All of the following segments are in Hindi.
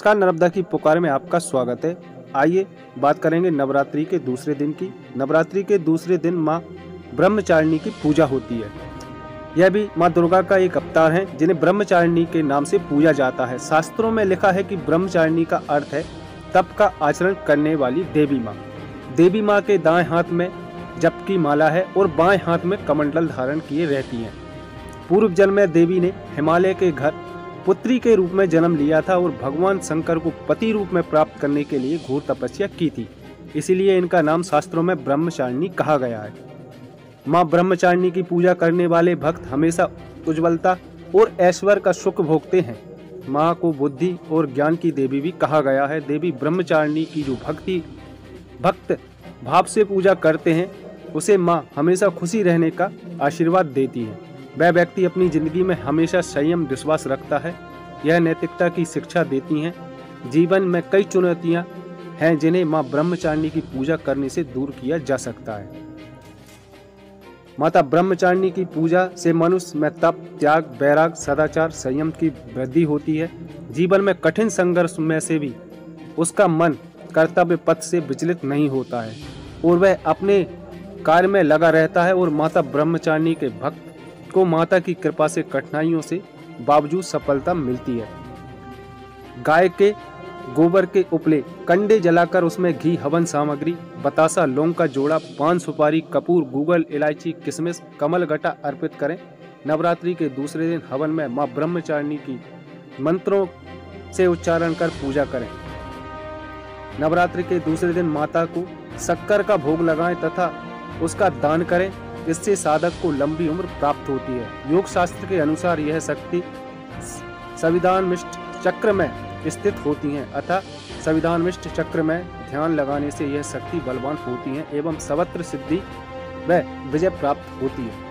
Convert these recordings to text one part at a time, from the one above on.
नमस्कार, नर्मदा की पुकार में आपका स्वागत है। आइए बात करेंगे नवरात्रि के दूसरे दिन की। नवरात्रि के दूसरे दिन माँ ब्रह्मचारिणी की पूजा होती है। यह भी माँ दुर्गा का एक अवतार है जिन्हें ब्रह्मचारिणी के नाम से पूजा जाता है। शास्त्रों में लिखा है कि ब्रह्मचारिणी का अर्थ है तप का आचरण करने वाली देवी माँ। देवी माँ के दाएं हाथ में जप की माला है और बाएं हाथ में कमंडल धारण किए रहती हैं। पूर्व जन्म में देवी ने हिमालय के घर पुत्री के रूप में जन्म लिया था और भगवान शंकर को पति रूप में प्राप्त करने के लिए घोर तपस्या की थी। इसीलिए इनका नाम शास्त्रों में ब्रह्मचारिणी कहा गया है। माँ ब्रह्मचारिणी की पूजा करने वाले भक्त हमेशा उज्ज्वलता और ऐश्वर्य का सुख भोगते हैं। माँ को बुद्धि और ज्ञान की देवी भी कहा गया है। देवी ब्रह्मचारिणी की जो भक्त भाव से पूजा करते हैं उसे माँ हमेशा खुशी रहने का आशीर्वाद देती है। वह व्यक्ति अपनी जिंदगी में हमेशा संयम विश्वास रखता है। यह नैतिकता की शिक्षा देती हैं। जीवन में कई चुनौतियां हैं जिन्हें माँ ब्रह्मचारिणी की पूजा करने से दूर किया जा सकता है। माता ब्रह्मचारिणी की पूजा से मनुष्य में तप, त्याग, वैराग, सदाचार, संयम की वृद्धि होती है। जीवन में कठिन संघर्ष में से भी उसका मन कर्तव्य पथ से विचलित नहीं होता है और वह अपने कार्य में लगा रहता है। और माता ब्रह्मचारिणी के भक्त को माता की कृपा से कठिनाइयों से बावजूद सफलता मिलती है। गाय के गोबर के उपले कंडे जलाकर उसमें घी, हवन सामग्री, बतासा, लौंग का जोड़ा, पान, सुपारी, कपूर, गूगल, इलायची, किशमिश, कमल गट्टा अर्पित करें। नवरात्रि के दूसरे दिन हवन में मां ब्रह्मचारिणी की मंत्रों से उच्चारण कर पूजा करें। नवरात्रि के दूसरे दिन माता को शक्कर का भोग लगाएं तथा उसका दान करें। इससे साधक को लंबी उम्र प्राप्त होती है। योग शास्त्र के अनुसार यह शक्ति संविधानमिष्ट चक्र में स्थित होती हैं अतः संविधानमिष्ट चक्र में ध्यान लगाने से यह शक्ति बलवान होती है एवं सर्वत्र सिद्धि व विजय प्राप्त होती है।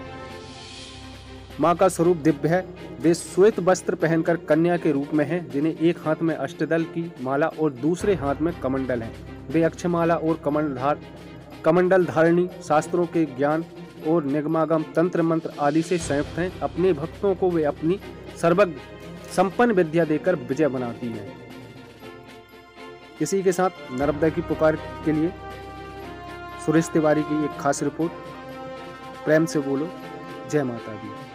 माँ का स्वरूप दिव्य है। वे श्वेत वस्त्र पहनकर कन्या के रूप में हैं, जिन्हें एक हाथ में अष्टदल की माला और दूसरे हाथ में कमंडल है। वे अक्षमाला और कमंडल धारिणी, शास्त्रों के ज्ञान और निगमागम, तंत्र मंत्र आदि से संयुक्त हैं। अपने भक्तों को वे अपनी सर्वज्ञ संपन्न विद्या देकर विजय बनाती हैं। इसी के साथ नर्मदा की पुकार के लिए सुरेश तिवारी की एक खास रिपोर्ट। प्रेम से बोलो, जय माता दी।